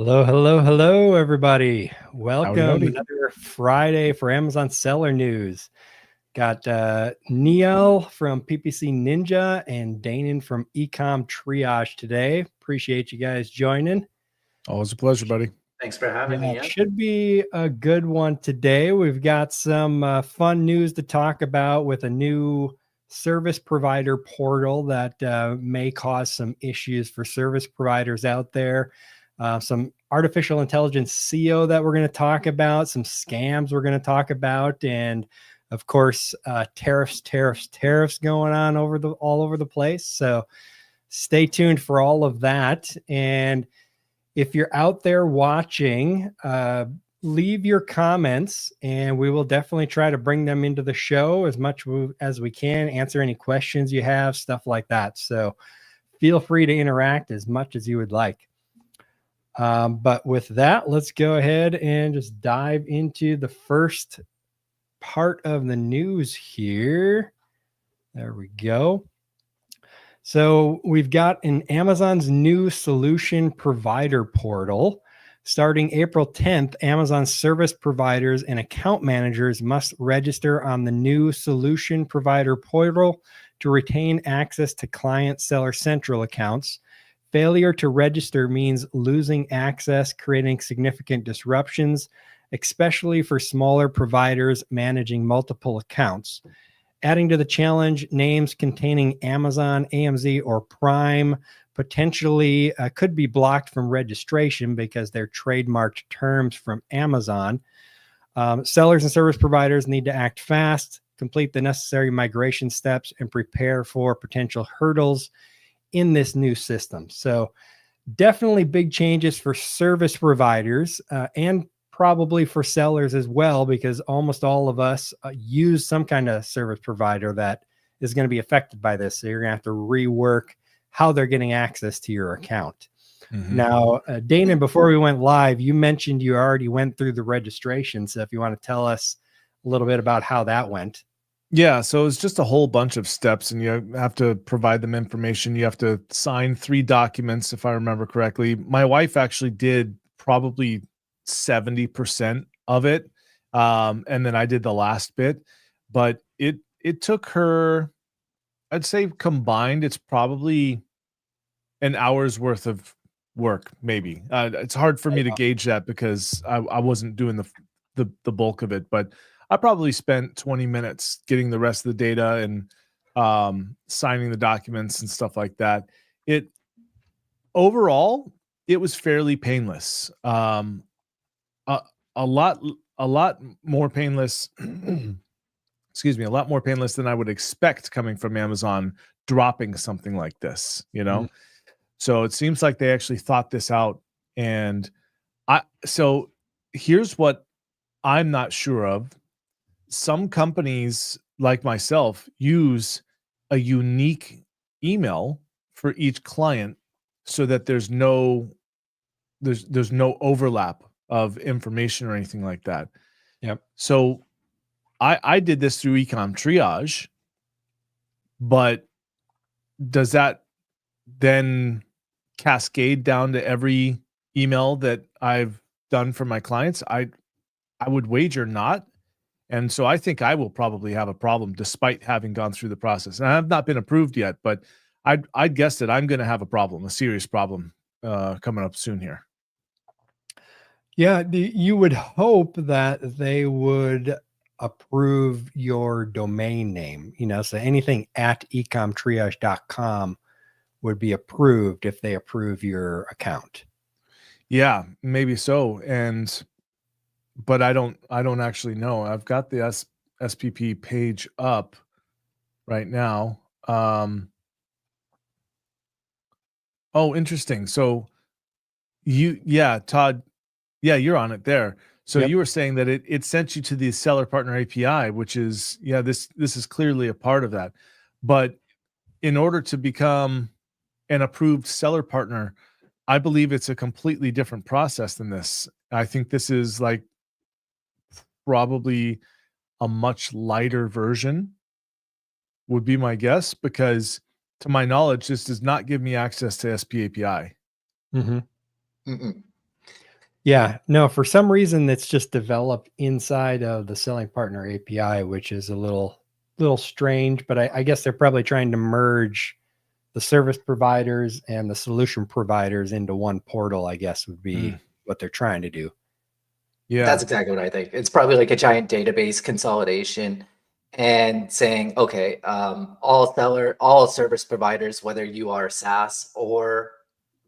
Hello, hello, hello, everybody. Howdy, Welcome. howdy. Another Friday for Amazon Seller News. Got Neil from PPC Ninja and Danon from Ecom Triage today. Appreciate you guys joining. Always a pleasure, buddy. Thanks for having me. It should be a good one today. We've got some fun news to talk about with a new service provider portal that may cause some issues for service providers out there. Some artificial intelligence SEO that we're going to talk about, some scams we're going to talk about, and of course, tariffs going on all over the place. So stay tuned for all of that. And if you're out there watching, leave your comments and we will definitely try to bring them into the show as much as we can, answer any questions you have, stuff like that. So feel free to interact as much as you would like. But with that, let's go ahead and just dive into the first part of the news here. There we go. So we've got Amazon's new solution provider portal. Starting April 10th, Amazon service providers and account managers must register on the new solution provider portal to retain access to client Seller Central accounts. Failure to register means losing access, creating significant disruptions, especially for smaller providers managing multiple accounts. Adding to the challenge, names containing Amazon, AMZ, or Prime potentially could be blocked from registration because they're trademarked terms from Amazon. Sellers and service providers need to act fast, complete the necessary migration steps, and prepare for potential hurdles in this new system. So definitely big changes for service providers and probably for sellers as well, because almost all of us use some kind of service provider that is going to be affected by this. So you're going to have to rework how they're getting access to your account. Mm-hmm. Now, Danon, before we went live, you mentioned you already went through the registration. So if you want to tell us a little bit about how that went. Yeah, so it's just a whole bunch of steps, and you have to provide them information. You have to sign 3 documents, if I remember correctly. My wife actually did probably 70% of it, and then I did the last bit. But it took her, I'd say combined, it's probably an hour's worth of work, maybe. It's hard for me to gauge that because I wasn't doing the bulk of it, but I probably spent 20 minutes getting the rest of the data and signing the documents and stuff like that. Overall, it was fairly painless. A lot more painless. Excuse me, a lot more painless than I would expect coming from Amazon dropping something like this, you know? Mm-hmm. So it seems like they actually thought this out. And so here's what I'm not sure of. Some companies like myself use a unique email for each client so that there's no overlap of information or anything like that. Yep. So I did this through Ecom Triage, but does that then cascade down to every email that I've done for my clients? I would wager not. And so I think I will probably have a problem despite having gone through the process. And I have not been approved yet, but I'd guess that I'm going to have a problem, a serious problem coming up soon here. Yeah, you would hope that they would approve your domain name, so anything at ecomtriage.com would be approved if they approve your account. Yeah, maybe so. But I don't actually know. I've got the SPP page up right now. Oh, interesting. So Todd, you're on it there. So yep. You were saying that it sent you to the Seller Partner API, which is, this is clearly a part of that. But in order to become an approved seller partner, I believe it's a completely different process than this. I think this is like probably a much lighter version would be my guess, because to my knowledge, this does not give me access to SP API. Mm-hmm. Mm-mm. Yeah, no, for some reason it's just developed inside of the selling partner API, which is a little strange, but I guess they're probably trying to merge the service providers and the solution providers into one portal, I guess would be what they're trying to do. Yeah. That's exactly what I think. It's probably like a giant database consolidation and saying, okay, all service providers, whether you are SaaS or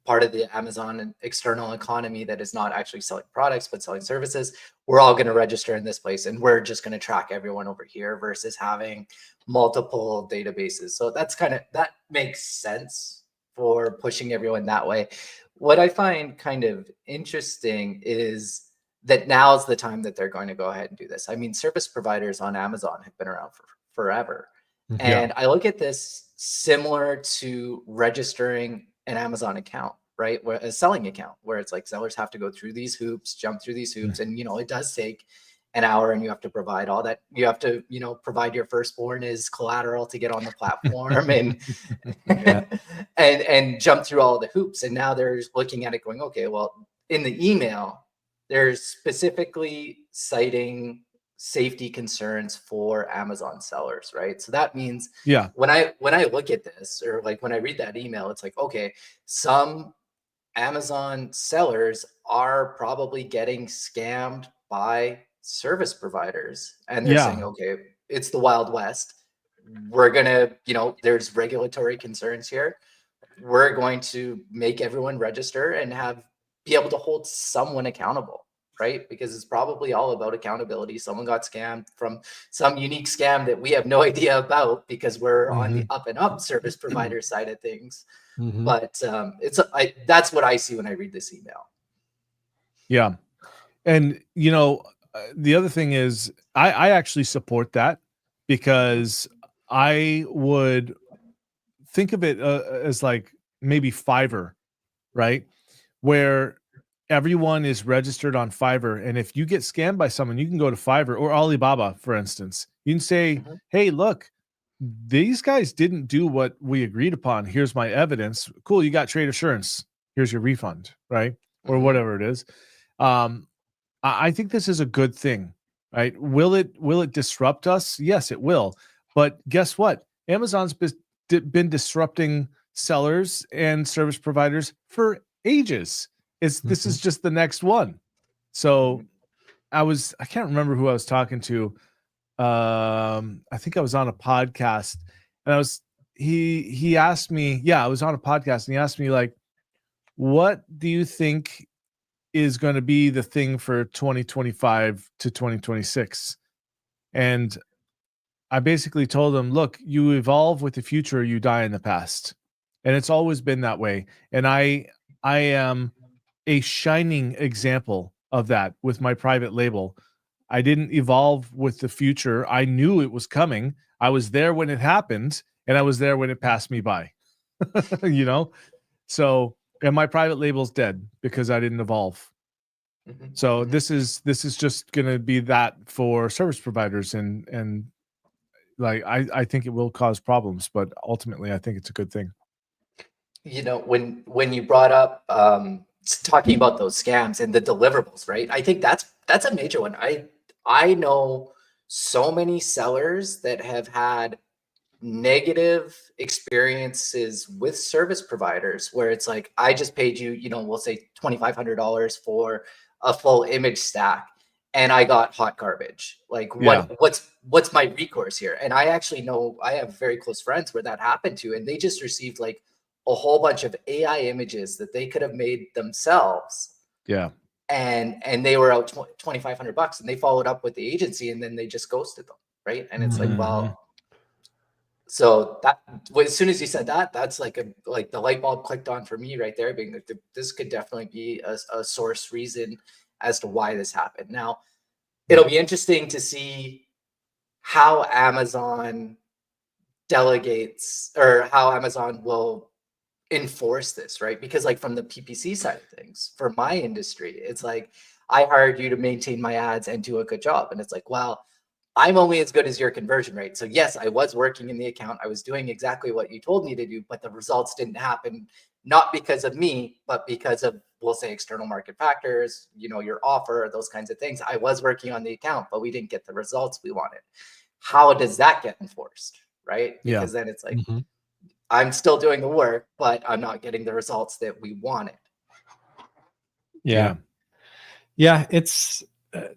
part of the Amazon and external economy that is not actually selling products but selling services, we're all going to register in this place and we're just going to track everyone over here versus having multiple databases. So that makes sense for pushing everyone that way. What I find kind of interesting is that now's the time that they're going to go ahead and do this. I mean, service providers on Amazon have been around for forever. And I look at this similar to registering an Amazon account, right? Where a selling account, where it's like sellers have to go through these hoops, jump through these hoops. And, it does take an hour and you have to provide all that. You have to, provide your firstborn as collateral to get on the platform and, and jump through all the hoops. And now they're looking at it going, okay, well, in the email, they're specifically citing safety concerns for Amazon sellers, right? So that means when I look at this, or like when I read that email, it's like, okay, some Amazon sellers are probably getting scammed by service providers, and they're saying, okay, it's the Wild West. We're gonna, there's regulatory concerns here. We're going to make everyone register and be able to hold someone accountable, right? Because it's probably all about accountability. Someone got scammed from some unique scam that we have no idea about because we're on the up and up service provider side of things. But that's what I see when I read this email. Yeah. And, the other thing is I actually support that, because I would think of it as like maybe Fiverr, right? Where everyone is registered on Fiverr. And if you get scammed by someone, you can go to Fiverr or Alibaba, for instance. You can say, hey, look, these guys didn't do what we agreed upon. Here's my evidence. Cool. You got trade assurance. Here's your refund, right? Or whatever it is. I think this is a good thing, right? Will it disrupt us? Yes, it will. But guess what? Amazon's been disrupting sellers and service providers for ages. This is just the next one. So I can't remember who I was talking to. I think I was on a podcast, and he asked me, I was on a podcast, and he asked me, like, what do you think is going to be the thing for 2025 to 2026? And I basically told him, look, you evolve with the future, you die in the past. And it's always been that way. And I am a shining example of that with my private label. I didn't evolve with the future. I knew it was coming. I was there when it happened, and I was there when it passed me by. So, and my private label's dead because I didn't evolve. So this is just going to be that for service providers, and like I think it will cause problems, but ultimately I think it's a good thing. When you brought up talking about those scams and the deliverables, right? I think that's a major one. I know so many sellers that have had negative experiences with service providers where it's like, I just paid you, we'll say $2,500 for a full image stack, and I got hot garbage. Like, what's my recourse here? And I actually know, I have very close friends where that happened to, and they just received like a whole bunch of AI images that they could have made themselves. Yeah. And they were out $2,500, and they followed up with the agency, and then they just ghosted them. Right. And it's like, well, so that, as soon as you said that, that's like the light bulb clicked on for me right there, being like, this could definitely be a source reason as to why this happened. Now, it'll be interesting to see how Amazon delegates, or how Amazon will enforce this, right? Because like from the PPC side of things, for my industry, it's like, I hired you to maintain my ads and do a good job. And it's like, well, I'm only as good as your conversion rate. So yes, I was working in the account. I was doing exactly what you told me to do, but the results didn't happen, not because of me, but because of we'll say external market factors, your offer, those kinds of things. I was working on the account, but we didn't get the results we wanted. How does that get enforced? Right? Yeah. Because then it's like, I'm still doing the work, but I'm not getting the results that we wanted. Yeah. It's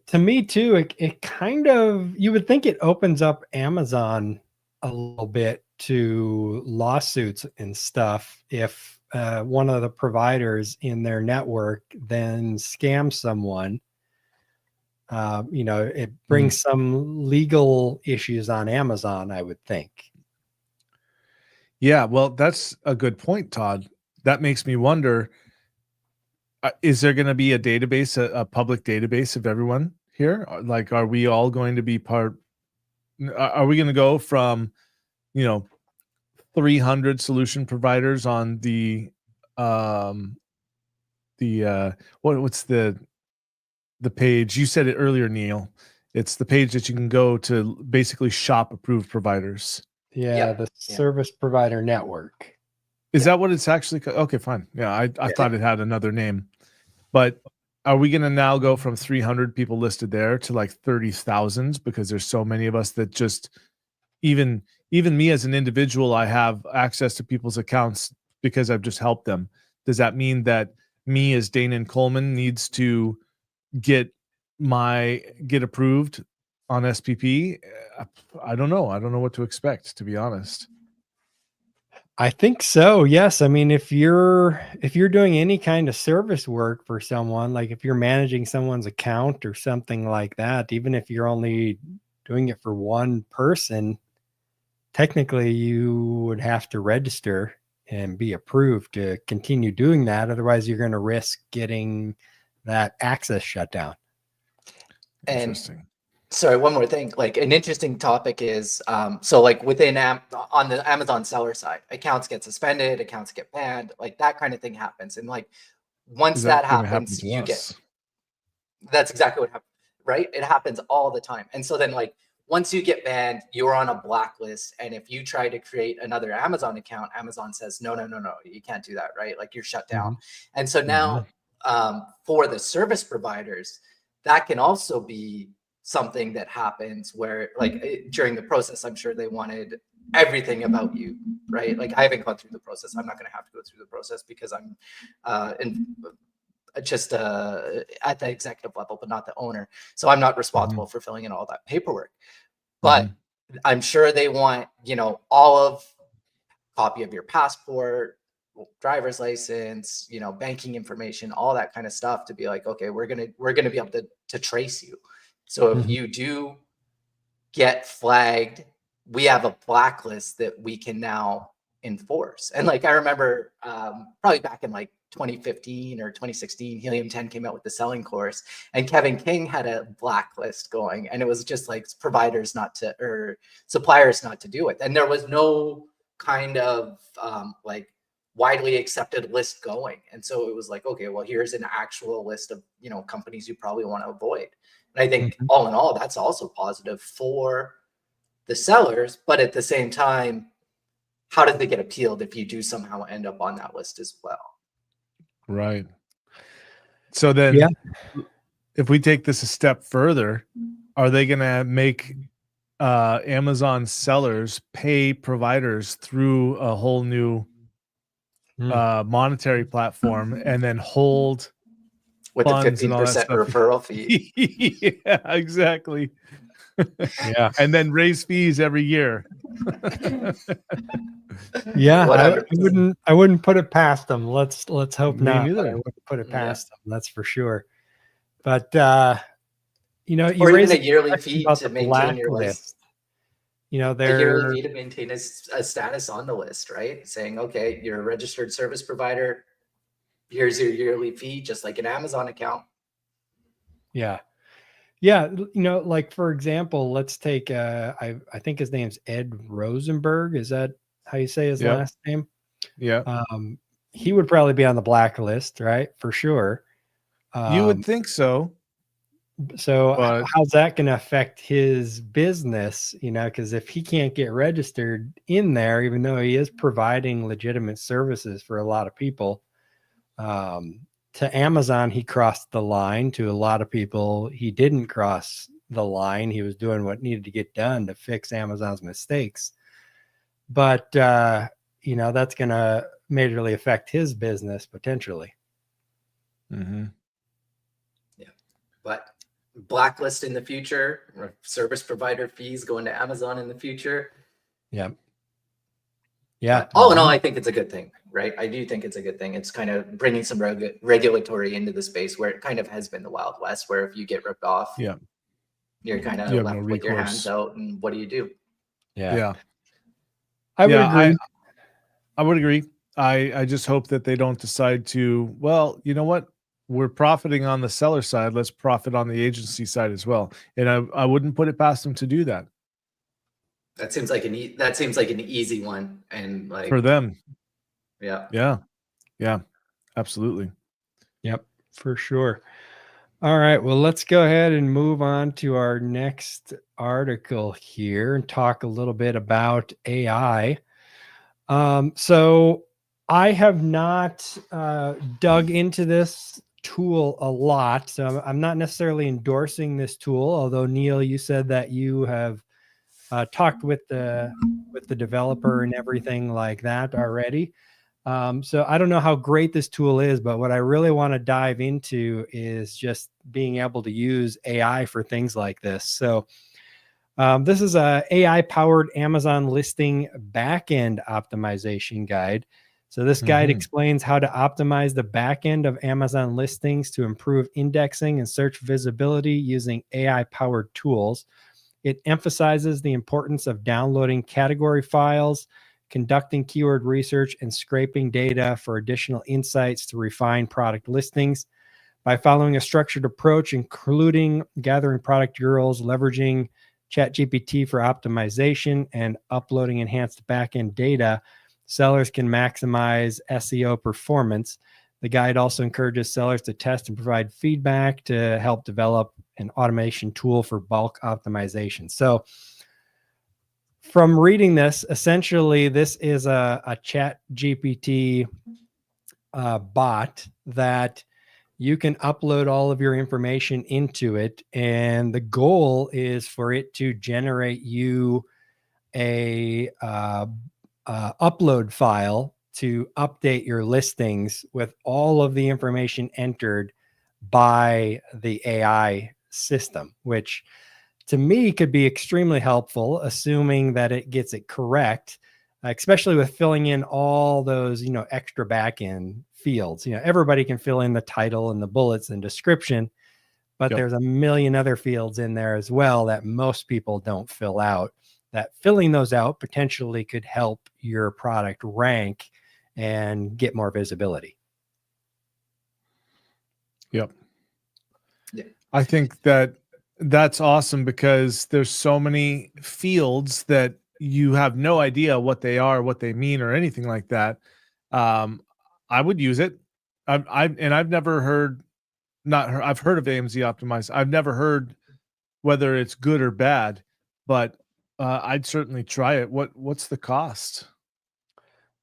to me too, it kind of, you would think it opens up Amazon a little bit to lawsuits and stuff if one of the providers in their network then scams someone. It brings some legal issues on Amazon, I would think. Yeah, well, that's a good point, Todd. That makes me wonder, is there going to be a database, a public database of everyone here? Like, are we all going to be part? Are we going to go from, 300 solution providers on what's the page? You said it earlier, Neil. It's the page that you can go to basically shop approved providers. Yeah, the service provider network. Is that what it's actually? Okay, fine. Yeah, I thought it had another name. But are we going to now go from 300 people listed there to like 30,000 because there's so many of us that just even me as an individual, I have access to people's accounts because I've just helped them. Does that mean that me as Dana Coleman needs to get approved on SPP? I don't know. I don't know what to expect, to be honest. I think so. Yes. I mean, if you're doing any kind of service work for someone, like if you're managing someone's account or something like that, even if you're only doing it for one person, technically you would have to register and be approved to continue doing that. Otherwise, you're going to risk getting that access shut down. Interesting. Sorry, one more thing. Like an interesting topic is, so like within on the Amazon seller side, accounts get suspended, accounts get banned, like that kind of thing happens. And like once that happens, that's exactly what happens, right? It happens all the time. And so then like once you get banned, you're on a blacklist. And if you try to create another Amazon account, Amazon says, no, you can't do that, right? Like you're shut down. And so now for the service providers, that can also be something that happens where like during the process, I'm sure they wanted everything about you, right? Like I haven't gone through the process. I'm not going to have to go through the process because I'm just at the executive level, but not the owner. So I'm not responsible for filling in all that paperwork. But I'm sure they want, all of copy of your passport, driver's license, banking information, all that kind of stuff to be like, okay, we're gonna be able to trace you. So if you do get flagged, we have a blacklist that we can now enforce. And like I remember probably back in like 2015 or 2016, Helium 10 came out with the selling course, and Kevin King had a blacklist going, and it was just like suppliers not to do it. And there was no kind of like widely accepted list going. And so it was like, okay, well, here's an actual list of, companies you probably want to avoid. And I think all in all, that's also positive for the sellers. But at the same time, how did they get appealed if you do somehow end up on that list as well? Right. So then if we take this a step further, are they going to make Amazon sellers pay providers through a whole new monetary platform and then hold with a 15% referral fee? Yeah, exactly. And then raise fees every year. I wouldn't put it past them. Let's hope not. Neither. I wouldn't put it past them. That's for sure. But you or raise even a yearly fee to maintain your list. A yearly fee to maintain a status on the list, right? Saying, okay, you're a registered service provider. Here's your yearly fee, just like an Amazon account. Yeah. Like for example, let's take I think his name's Ed Rosenberg. Is that how you say his last name? Yeah. He would probably be on the blacklist, right? For sure. You would think so. So how's that going to affect his business? Because if he can't get registered in there, even though he is providing legitimate services for a lot of people, to Amazon, he crossed the line. To a lot of people, he didn't cross the line. He was doing what needed to get done to fix Amazon's mistakes. But, that's going to majorly affect his business potentially. Mm-hmm. Yeah. But blacklist in the future, or service provider fees going to Amazon in the future. Yeah. Yeah. But all in all, I think it's a good thing, right? I do think it's a good thing. It's kind of bringing some regulatory into the space where it kind of has been the Wild West, where if you get ripped off, Yeah. you're kind You of have left no with your hands recourse. out. And what do you do? Yeah. Yeah. I would agree. I would agree. I just hope that they don't decide to, well, you know what? We're profiting on the seller side. Let's profit on the agency side as well. And I wouldn't put it past them to do that. That seems like an easy one, and like For them. Yeah. Yeah, absolutely. Yep, for sure. All right, well, let's go ahead and move on to our next article here and talk a little bit about AI. So I have not dug into this tool a lot, so I'm not necessarily endorsing this tool. Although Neil, you said that you have talked with the developer and everything like that already. So I don't know how great this tool is, but what I really want to dive into is just being able to use AI for things like this. So this is a AI-powered Amazon listing backend optimization guide. So this guide explains how to optimize the backend of Amazon listings to improve indexing and search visibility using AI-powered tools. It emphasizes the importance of downloading category files, conducting keyword research, and scraping data for additional insights to refine product listings. By following a structured approach, including gathering product URLs, leveraging ChatGPT for optimization, and uploading enhanced backend data, sellers can maximize SEO performance. The guide also encourages sellers to test and provide feedback to help develop an automation tool for bulk optimization. So from reading this, essentially, this is a ChatGPT bot that you can upload all of your information into it. And the goal is for it to generate you a upload file to update your listings with all of the information entered by the AI system, which to me could be extremely helpful, assuming that it gets it correct, especially with filling in all those, extra backend fields. Everybody can fill in the title and the bullets and description, but there's a million other fields in there as well that most people don't fill out. That filling those out potentially could help your product rank and get more visibility. Yep. Yeah. I think that's awesome because there's so many fields that you have no idea what they are, what they mean, or anything like that. I would use it. I've never heard, I've heard of AMZ Optimize. I've never heard whether it's good or bad, but I'd certainly try it. What's the cost?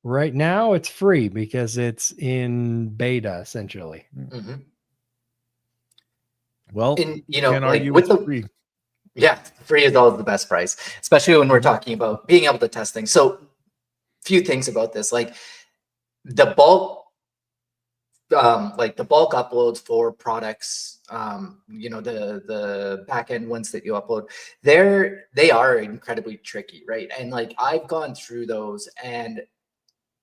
Right now, it's free because it's in beta, essentially. Mm-hmm. Well, and can't like argue with with the free. Yeah, free is always the best price, especially when we're talking about being able to test things. So few things about this, like the bulk uploads for products, the back end ones that you upload, they are incredibly tricky, right? And like I've gone through those, and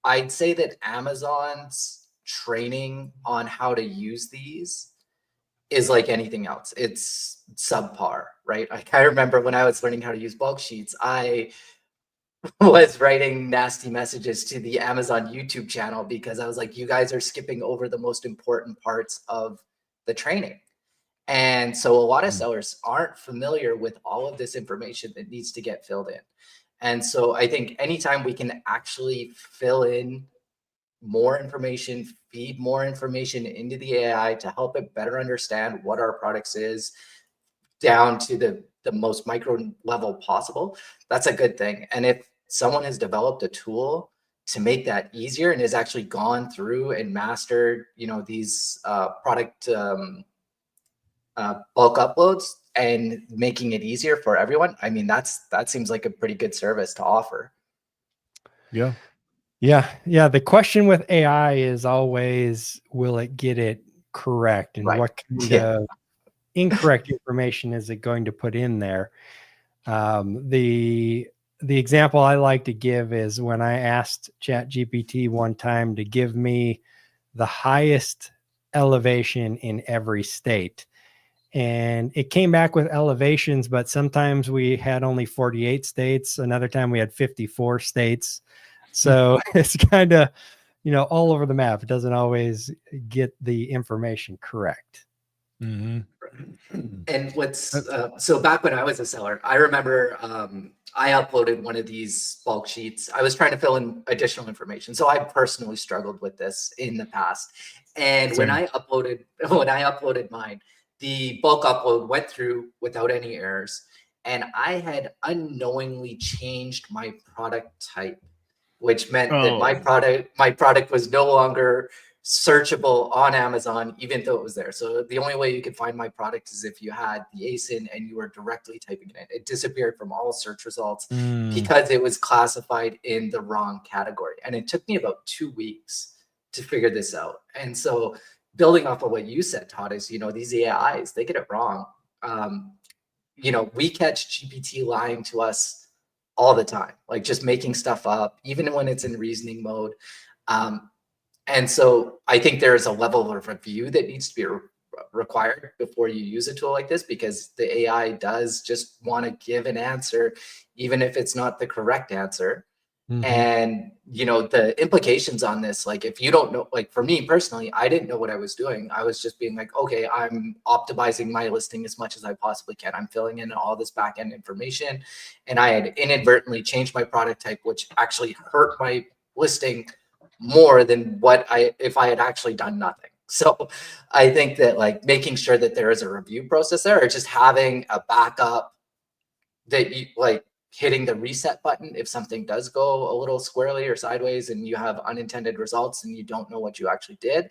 I'd say that Amazon's training on how to use these is like anything else. It's subpar, right? Like I remember when I was learning how to use bulk sheets, I was writing nasty messages to the Amazon YouTube channel because I was like, you guys are skipping over the most important parts of the training. And so a lot of sellers aren't familiar with all of this information that needs to get filled in. And so I think anytime we can actually fill in more information, feed more information into the AI to help it better understand what our products is down to the most micro level possible, that's a good thing. And if someone has developed a tool to make that easier and has actually gone through and mastered, these product bulk uploads and making it easier for everyone. I mean, that seems like a pretty good service to offer. Yeah. Yeah. The question with AI is always, will it get it correct? And Right. what kind of incorrect information is it going to put in there? The example I like to give is when I asked ChatGPT one time to give me the highest elevation in every state. And it came back with elevations, but sometimes we had only 48 states. Another time we had 54 states. So it's kind of, all over the map. It doesn't always get the information correct. Mm-hmm. And so back when I was a seller, I remember I uploaded one of these bulk sheets. I was trying to fill in additional information. So I personally struggled with this in the past. And Same. when I uploaded mine, the bulk upload went through without any errors. And I had unknowingly changed my product type, which meant that my product was no longer searchable on Amazon, even though it was there. So the only way you could find my product is if you had the ASIN and you were directly typing it in. It disappeared from all search results because it was classified in the wrong category. And it took me about 2 weeks to figure this out. And so building off of what you said, Todd, is, these AIs, they get it wrong. We catch GPT lying to us all the time, like just making stuff up, even when it's in reasoning mode. And so I think there is a level of review that needs to be required before you use a tool like this, because the AI does just want to give an answer, even if it's not the correct answer. And, the implications on this, like if you don't know, like for me personally, I didn't know what I was doing. I was just being like, okay, I'm optimizing my listing as much as I possibly can. I'm filling in all this back-end information. And I had inadvertently changed my product type, which actually hurt my listing more than if I had actually done nothing. So I think that like making sure that there is a review process there, or just having a backup that you like hitting the reset button if something does go a little squarely or sideways and you have unintended results and you don't know what you actually did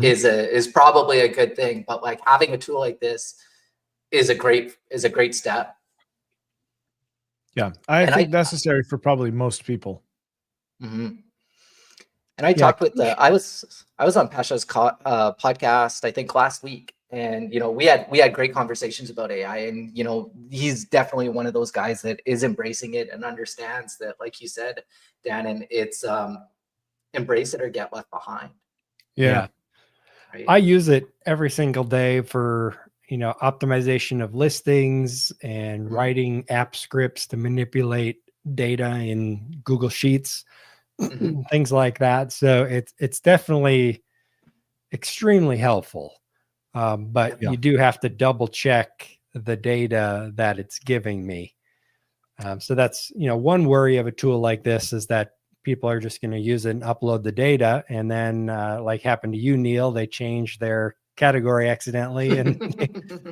is probably a good thing. But like having a tool like this is a great step. Yeah, I think necessary for probably most people. And I talked with I was on Pasha's podcast, I think last week, and we had great conversations about AI, and he's definitely one of those guys that is embracing it and understands that, like you said, Dan, and it's embrace it or get left behind. Yeah. Right? I use it every single day for optimization of listings and writing app scripts to manipulate data in Google Sheets. Things like that. So it's definitely extremely helpful. But you do have to double check the data that it's giving me. So that's, one worry of a tool like this is that people are just going to use it and upload the data. And then like happened to you, Neil, they changed their category accidentally and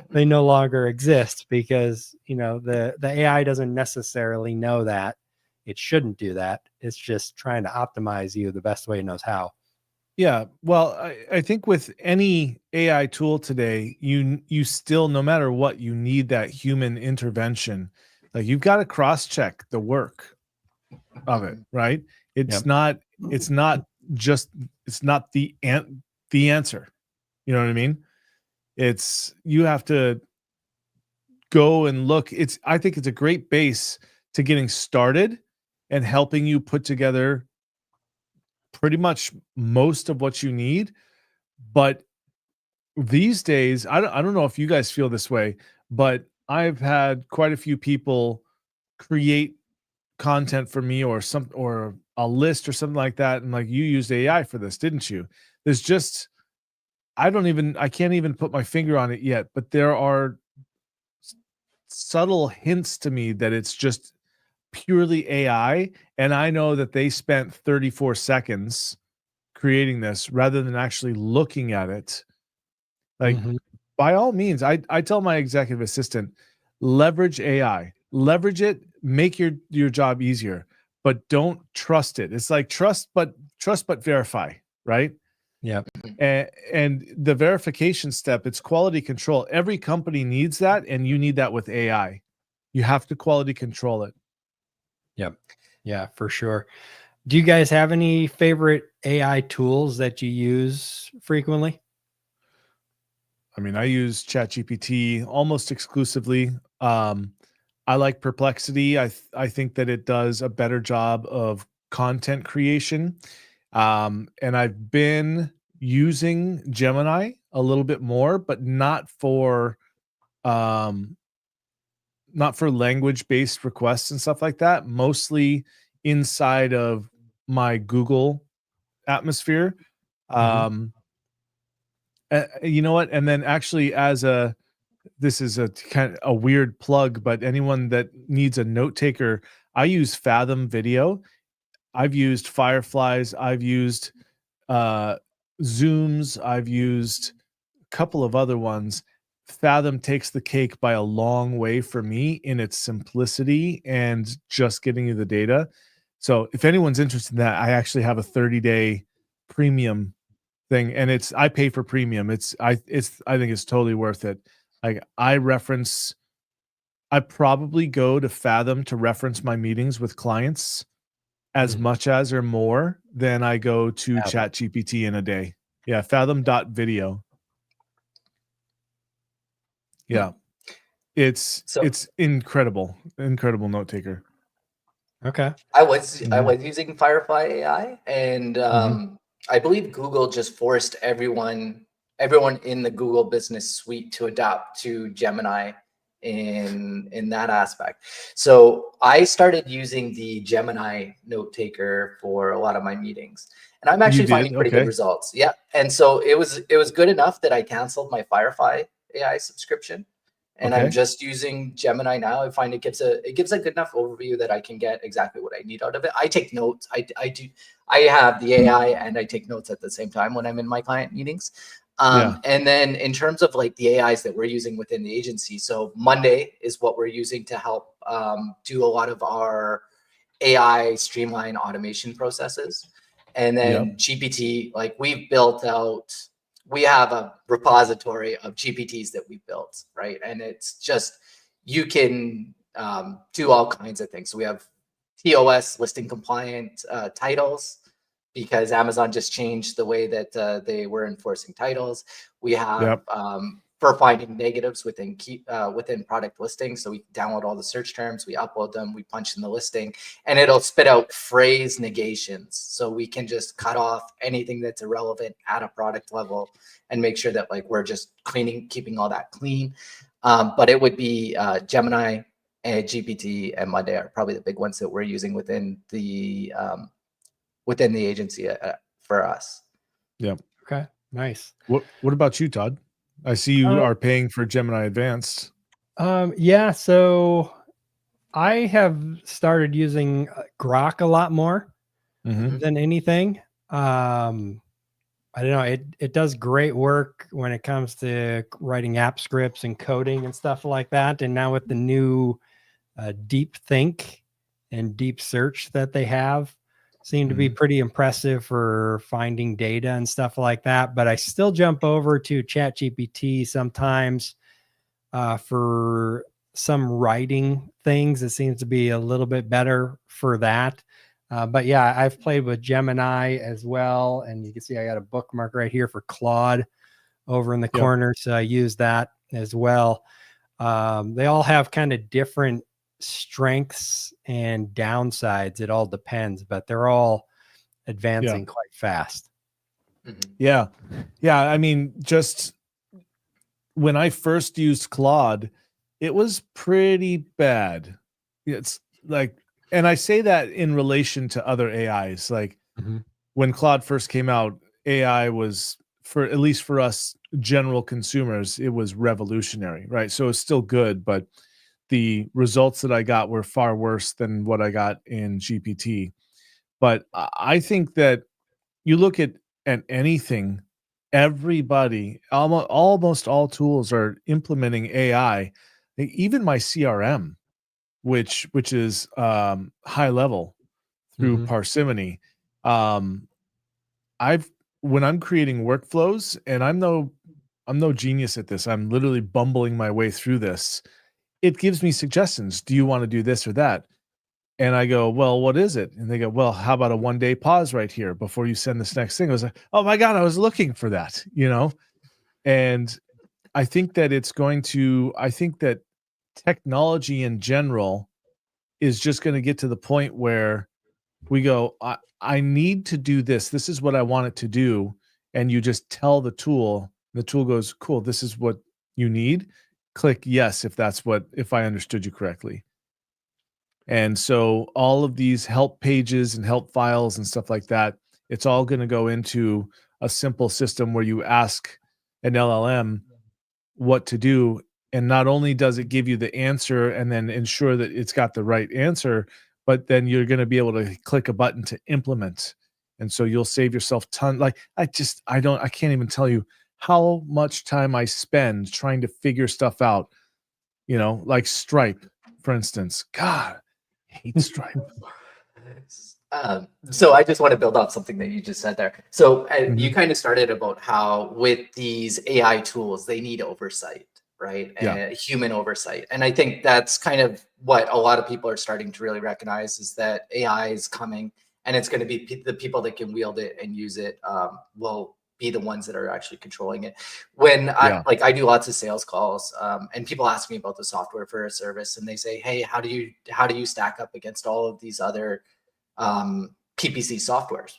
they no longer exist because, the AI doesn't necessarily know that. It shouldn't do that. It's just trying to optimize you the best way it knows how. Yeah. Well, I think with any AI tool today, you still, no matter what, you need that human intervention. Like you've got to cross-check the work of it, right? It's not the answer. You know what I mean? You have to go and look. I think it's a great base to getting started and helping you put together pretty much most of what you need. But these days, I don't know if you guys feel this way, but I've had quite a few people create content for me or a list or something like that. And like, you used AI for this, didn't you? There's just, I can't even put my finger on it yet, but there are subtle hints to me that it's just purely AI. And I know that they spent 34 seconds creating this rather than actually looking at it. Like, by all means, I tell my executive assistant, leverage AI, leverage it, make your job easier. but don't trust it. It's like trust but verify, right? Yep. And the verification step, it's quality control. Every company needs that, and you need that with AI. You have to quality control it. Yep. Yeah, for sure. Do you guys have any favorite AI tools that you use frequently? I mean, I use ChatGPT almost exclusively. I like Perplexity. I think that it does a better job of content creation. And I've been using Gemini a little bit more, but um, not for language-based requests and stuff like that. Mostly inside of my Google atmosphere. Mhm. You know what? And then actually, this is a kind of a weird plug, but anyone that needs a note taker, I use Fathom Video. I've used Fireflies. I've used uh, Zooms. I've used a couple of other ones. Fathom takes the cake by a long way for me in its simplicity and just getting you the data. So if anyone's interested in that, I actually have a 30-day premium thing, and I pay for premium. I think it's totally worth it. Like I probably go to Fathom to reference my meetings with clients as Mhm. much as or more than I go to Fathom. ChatGPT in a day. Yeah, Fathom.video. Hmm. Yeah. It's So incredible. Incredible note taker. Okay. I Mhm. was using Firefly AI, and Mhm. I believe Google just forced everyone in the Google Business Suite to adapt to Gemini in that aspect. So I started using the Gemini note taker for a lot of my meetings, and I'm You actually did? finding pretty good Okay. results. Yeah, and so it was good enough that I canceled my Firefly AI subscription, and I'm Okay. just using Gemini now. I find it gives a good enough overview that I can get exactly what I need out of it. I take notes. I have the AI and I take notes at the same time when I'm in my client meetings. Yeah. And then in terms of like the AIs that we're using within the agency, so Monday is what we're using to help do a lot of our AI streamline automation processes. And Yep. then GPT, like we have a repository of GPTs that we built, right? And it's just, you can do all kinds of things. So we have TOS listing compliant titles because Amazon just changed the way that they were enforcing titles. We have Yep. for finding negatives within product listings. So we download all the search terms, we upload them, we punch in the listing, and it'll spit out phrase negations. So we can just cut off anything that's irrelevant at a product level and make sure that like we're just keeping all that clean. But it would be Gemini and GPT and Monday are probably the big ones that we're using within the agency for us. Yep. Okay. Nice. What about you, Todd? I see you Uh, are paying for Gemini Advanced. yeah, so I have started using Grok a lot more Mhm. Mhm. than anything. I don't know. It does great work when it comes to writing app scripts and coding and stuff like that. And now with the new deep think and deep search that they have, seem to be Mhm. pretty impressive for finding data and stuff like that. But I still jump over to ChatGPT sometimes for some writing things. It seems to be a little bit better for that. But yeah, I've played with Gemini as well. And you can see I got a bookmark right here for Claude over in the Yep. corner. So I use that as well. They all have kind of different strengths and downsides. It all depends, but they're all Yeah. advancing quite fast. Mhm. Yeah. Yeah, I mean, just when I first used Claude, it was pretty bad. It's like, and I say that in relation to other AIs. Like Mhm. when Claude first came out, AI was, for at least for us general consumers, it was revolutionary, right? So it's still good, but the results that I got were far worse than what I got in GPT. But I think that you look at anything, everybody, almost all tools are implementing AI. Even my CRM, which is high level, through Mhm. parsimony. Um, when I'm creating workflows, and I'm no genius at this. I'm literally bumbling my way through this. It gives me suggestions. Do you want to do this or that? And I go, well, what is it? And they go, well, how about a 1-day pause right here before you send this next thing? I was like, oh my God, I was looking for that, you know? And I think that I think that technology in general is just going to get to the point where we go, I need to do this. This is what I want it to do. And you just tell the tool goes, cool, this is what you need. Click yes if I understood you correctly. And so all of these help pages and help files and stuff like that, it's all going to go into a simple system where you ask an LLM what to do. And not only does it give you the answer and then ensure that it's got the right answer, but then you're going to be able to click a button to implement. And so you'll save yourself like I can't even tell you how much time I spend trying to figure stuff out, like Stripe, for instance. God, I hate Stripe. So I just want to build off something that you just said there. So you Mhm. kind of started about how with these AI tools, they need oversight, right? Yeah. And human oversight. And I think that's kind of what a lot of people are starting to really recognize is that AI is coming and it's going to be the people that can wield it and use it will be the ones that are actually controlling it. When Yeah. I do lots of sales calls and people ask me about the software for a service and they say, hey, how do you stack up against all of these other PPC softwares?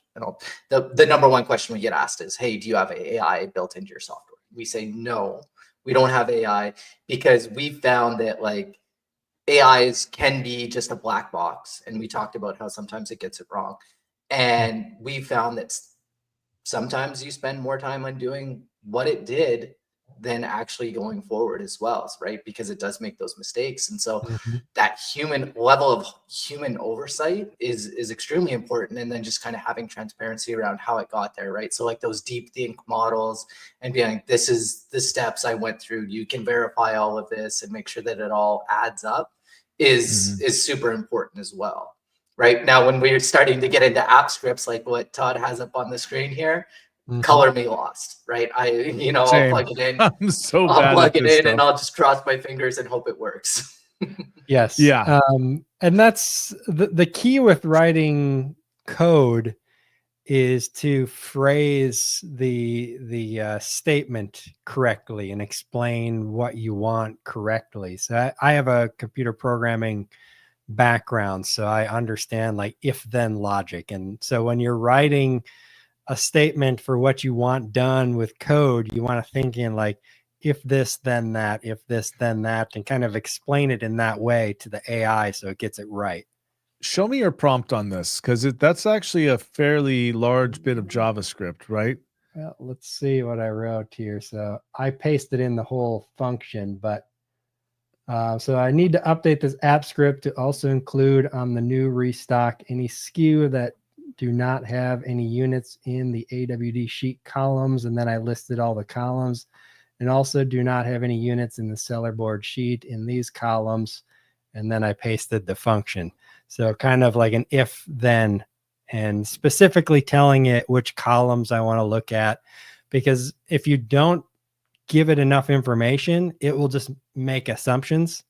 The number one question we get asked is, hey, do you have AI built into your software? We say, no, we don't have AI because we found that like AIs can be just a black box. And we talked about how sometimes it gets it wrong. And we found that sometimes you spend more time on doing what it did than actually going forward as well, right? Because it does make those mistakes. And so Mhm. that human level of human oversight is extremely important. And then just kind of having transparency around how it got there, right? So like those deep think models and being like, this is the steps I went through. You can verify all of this and make sure that it all adds up Mhm. is super important as well. Right now, when we're starting to get into app scripts like what Todd has up on the screen here, Mhm. color me lost, right? I'll Same. plug it in, I'm so I'll bad at plug it this in, and stuff. I'll just cross my fingers and hope it works. Yes. Yeah. And that's the key with writing code is to phrase the statement correctly and explain what you want correctly. So I have a computer programming background, so I understand like if then logic. And so when you're writing a statement for what you want done with code, you want to think in like if this then that, if this then that, and kind of explain it in that way to the AI so it gets it right. Show me your prompt on this because that's actually a fairly large bit of JavaScript, right? Well, let's see what I wrote here. So I pasted in the whole function, but so I need to update this app script to also include on the new restock any SKU that do not have any units in the AWD sheet columns. And then I listed all the columns, and also do not have any units in the seller board sheet in these columns. And then I pasted the function. So kind of like an if then, and specifically telling it which columns I want to look at. Because if you don't give it enough information, it will just make assumptions.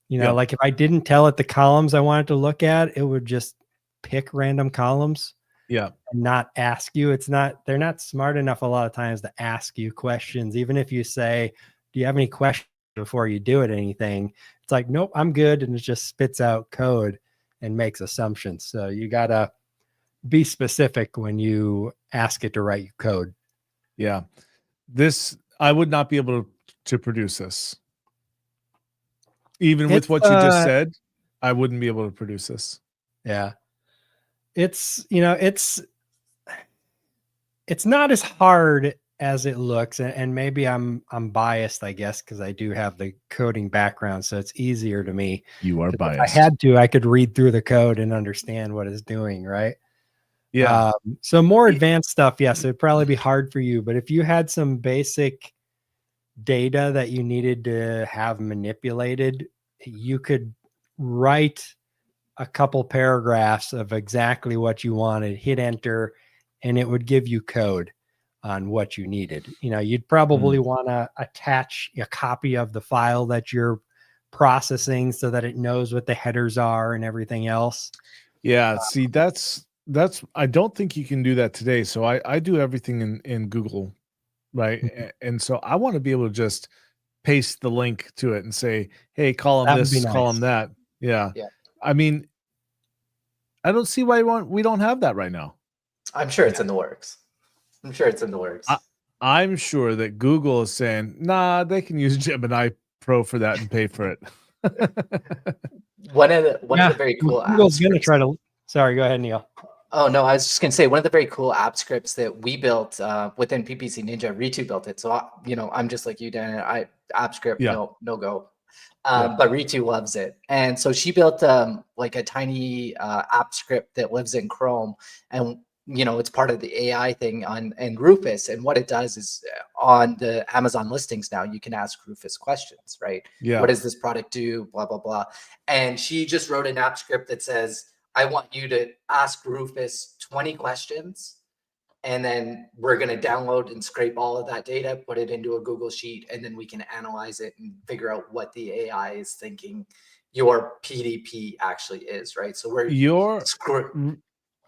Yeah. Like if I didn't tell it the columns I wanted to look at, it would just pick random columns Yeah. and not ask you. They're not smart enough a lot of times to ask you questions. Even if you say, do you have any questions before you do it, anything, it's like, nope, I'm good. And it just spits out code and makes assumptions. So you got to be specific when you ask it to write you code. Yeah. I would not be able to produce this. Even with It's, what you just said, I wouldn't be able to produce this. yeah, it's not as hard as it looks, and maybe I'm biased, I guess, because I do have the coding background, so it's easier to me. You are 'Cause if I biased. had to, I could read through the code and understand what it's doing, right? Yeah. So more advanced stuff, yes, it'd probably be hard for you. But if you had some basic data that you needed to have manipulated, you could write a couple paragraphs of exactly what you wanted, hit enter, and it would give you code on what you needed. You'd probably want to attach a copy of the file that you're processing so that it knows what the headers are and everything else. Yeah, see, that's I don't think you can do that today. So I do everything in Google, right? And so I want to be able to just paste the link to it and say, hey, call them That would be this, call them nice. that. Yeah. Yeah. I mean, I don't see why we don't have that right now. I'm sure it's in the works. I'm sure it's in the works. I'm sure that Google is saying, nah, they can use Gemini Pro for that and pay for it. One of the very cool Google's apps. going to try to. Sorry, go ahead, Neil. Oh no, I was just gonna say one of the very cool app scripts that we built within PPC Ninja. Ritu built it, so I'm just like you, Dan. App script, Yeah. no go. Yeah. But Ritu loves it, and so she built like a tiny app script that lives in Chrome, and it's part of the AI thing and Rufus. And what it does is on the Amazon listings now, you can ask Rufus questions, right? Yeah. What does this product do? Blah blah blah. And she just wrote an app script that says, I want you to ask Rufus 20 questions, and then we're going to download and scrape all of that data, put it into a Google Sheet, and then we can analyze it and figure out what the AI is thinking your PDP actually is, right? So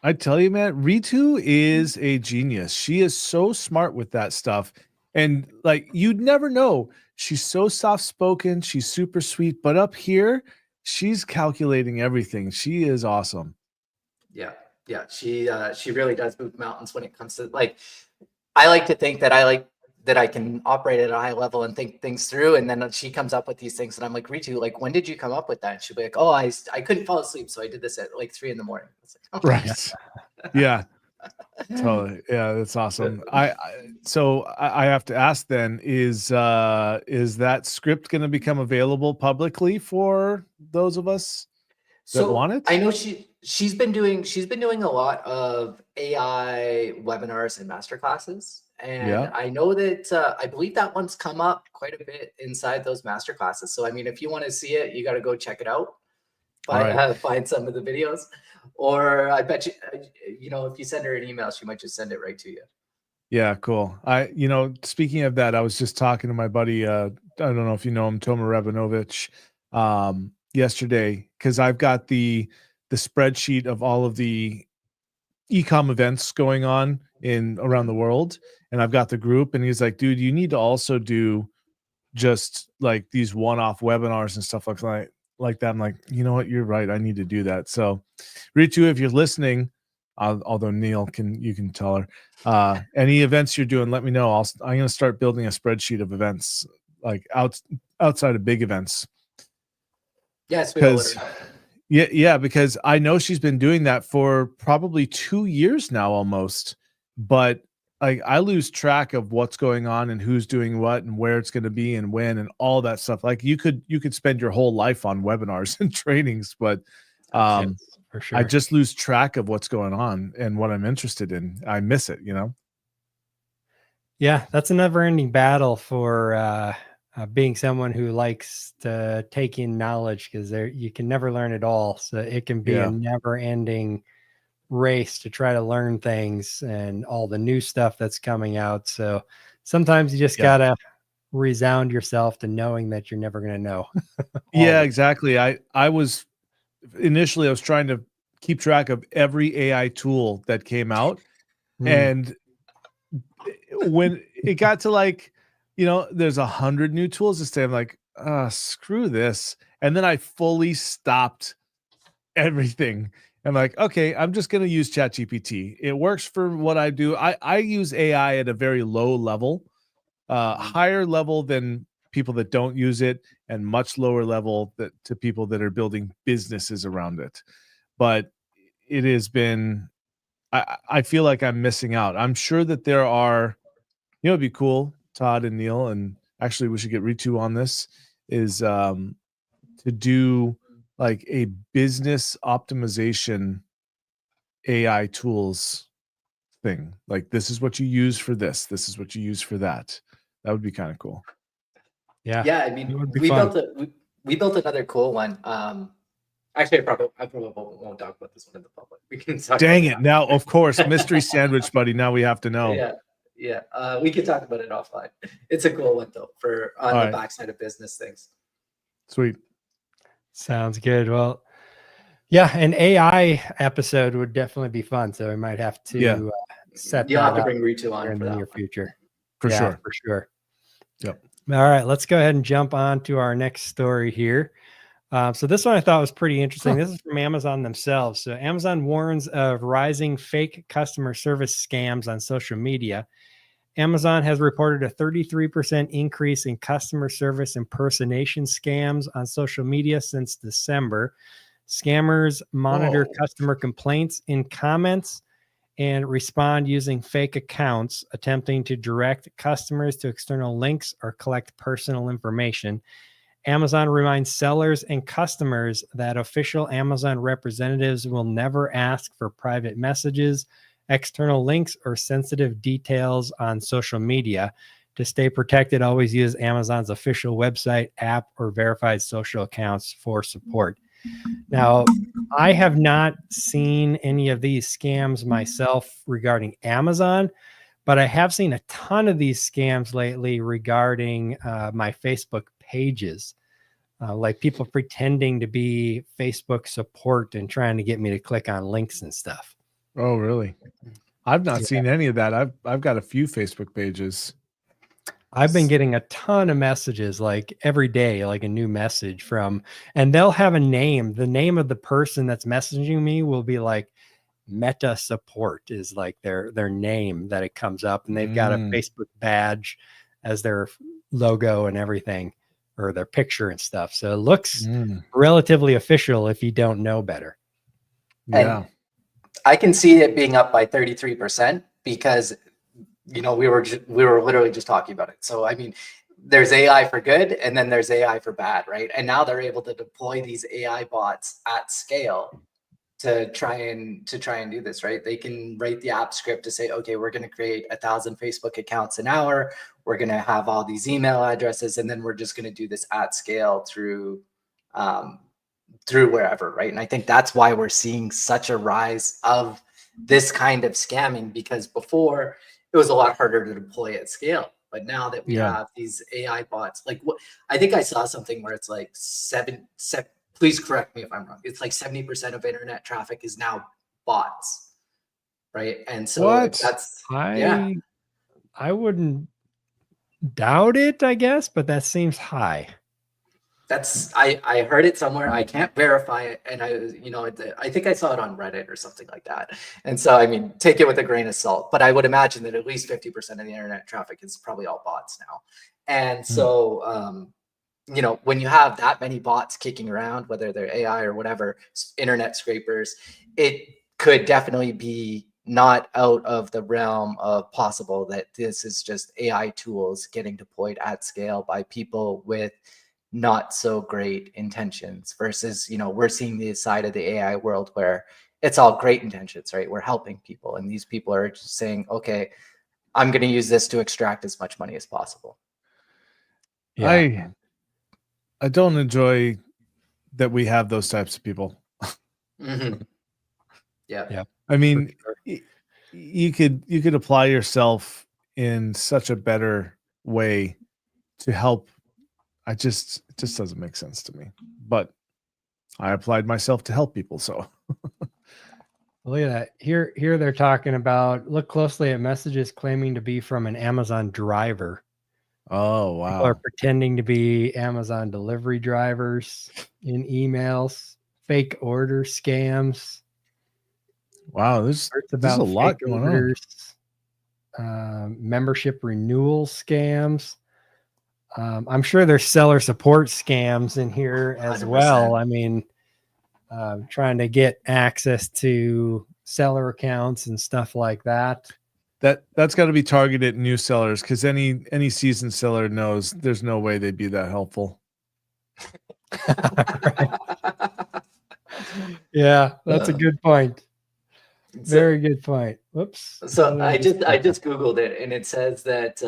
I tell you, man, Ritu is a genius. She is so smart with that stuff. And like, you'd never know. She's so soft-spoken. She's super sweet. But up here, she's calculating everything. She is awesome. Yeah. She really does move mountains when it comes to, like, I like to think that I can operate at a high level and think things through. And then she comes up with these things and I'm like, Ritu, like, when did you come up with that? And she'll be like, oh, I couldn't fall asleep. So I did this at like 3 a.m. It's like, okay. Right. Yeah. Totally. Yeah, that's awesome. So I have to ask then, is that script going to become available publicly for those of us that want it? I know she's been doing a lot of AI webinars and masterclasses. And I know that I believe that one's come up quite a bit inside those masterclasses. So I mean, if you want to see it, you got to go check it out. Find some of the videos, or I bet you, if you send her an email, she might just send it right to you. Yeah, cool. Speaking of that, I was just talking to my buddy, I don't know if you know him, Tomer Rabinovich, yesterday, because I've got the spreadsheet of all of the e-com events going on around the world, and I've got the group, and he's like, dude, you need to also do just like these one-off webinars and stuff like that. I'm like, you know what, you're right, I need to do that. So Ritu, if you're listening, although Neil you can tell her, any events you're doing, let me know. I'm going to start building a spreadsheet of events, like outside of big events. Yes, because I know she's been doing that for probably 2 years now almost, but I lose track of what's going on and who's doing what and where it's going to be and when and all that stuff. Like you could spend your whole life on webinars and trainings, but for sure. I just lose track of what's going on and what I'm interested in. I miss it, Yeah, that's a never-ending battle for being someone who likes to take in knowledge, because you can never learn it all. So it can be a never-ending race to try to learn things and all the new stuff that's coming out. So sometimes you just gotta resound yourself to knowing that you're never going to know. Yeah, exactly. I was trying to keep track of every AI tool that came out. And when it got to like, there's 100 new tools this day, I'm like, screw this. And then I fully stopped everything. I'm like, okay, I'm just going to use ChatGPT. It works for what I do. I use AI at a very low level, higher level than people that don't use it, and much lower level to people that are building businesses around it. But it has been, I feel like I'm missing out. I'm sure that there are, it'd be cool, Todd and Neil, and actually we should get Ritu on this, is to do like a business optimization AI tools thing. Like, this is what you use for this. This is what you use for that. That would be kind of cool. Yeah. I mean, we built another cool one. Actually, I probably won't talk about this one in the public. We can talk. Dang about it! Now, of course, mystery sandwich, buddy. Now we have to know. Yeah. We can talk about it offline. It's a cool one though, for on All the right. backside of business things. Sweet. Sounds good. Well, yeah, an AI episode would definitely be fun. So we might have to set You'll that have to up bring Ritu on in for the that near one. future. For Yeah, sure. for sure. Yep. All right, let's go ahead and jump on to our next story here. So this one I thought was pretty interesting. This is from Amazon themselves. So Amazon warns of rising fake customer service scams on social media. Amazon has reported a 33% increase in customer service impersonation scams on social media since December. Scammers monitor customer complaints in comments and respond using fake accounts, attempting to direct customers to external links or collect personal information. Amazon reminds sellers and customers that official Amazon representatives will never ask for private messages, external links, or sensitive details on social media. To stay protected, always use Amazon's official website, app, or verified social accounts for support. Now, I have not seen any of these scams myself regarding Amazon, but I have seen a ton of these scams lately regarding my Facebook pages, like people pretending to be Facebook support and trying to get me to click on links and stuff. Oh, really? I've not seen any of that. I've got a few Facebook pages. I've been getting a ton of messages like every day, like a new message from, and they'll have a name. The name of the person that's messaging me will be like Meta support is like their name that it comes up, and they've got a Facebook badge as their logo and everything, or their picture and stuff. So it looks relatively official if you don't know better. Yeah. And I can see it being up by 33% because, you know, we were literally just talking about it. So, I mean, there's AI for good and then there's AI for bad, right? And now they're able to deploy these AI bots at scale to try and do this, right? They can write the app script to say, okay, we're going to create 1,000 Facebook accounts an hour. We're going to have all these email addresses, and then we're just going to do this at scale through wherever, right? And I think that's why we're seeing such a rise of this kind of scamming, because before it was a lot harder to deploy at scale. But now that we have these AI bots, like what I think I saw something where it's like please correct me if I'm wrong. It's like 70% of internet traffic is now bots, right? And so that's I wouldn't doubt it, I guess, but that seems high. That's I heard it somewhere. I can't verify it, and I think I saw it on Reddit or something like that. And so I mean, take it with a grain of salt. But I would imagine that at least 50% of the internet traffic is probably all bots now. And so you know, when you have that many bots kicking around, whether they're AI or whatever, internet scrapers, it could definitely be not out of the realm of possible that this is just AI tools getting deployed at scale by people with not so great intentions versus, you know, we're seeing the side of the AI world where it's all great intentions, right? We're helping people, and these people are just saying, okay, I'm going to use this to extract as much money as possible. Yeah. I don't enjoy that we have those types of people. Yeah. I mean, you could apply yourself in such a better way to help. It just doesn't make sense to me. But I applied myself to help people, so. Look at that. Here they're talking about, look closely at messages claiming to be from an Amazon driver. Oh, wow. People are pretending to be Amazon delivery drivers in emails, fake order scams. Wow, there's a lot going orders, on. Membership renewal scams. I'm sure there's seller support scams in here as 100%. Well. I mean, trying to get access to seller accounts and stuff like that. That's got to be targeted new sellers, because any seasoned seller knows there's no way they'd be that helpful. Yeah, that's a good point. Very good point. Whoops. So I just Googled it, and it says that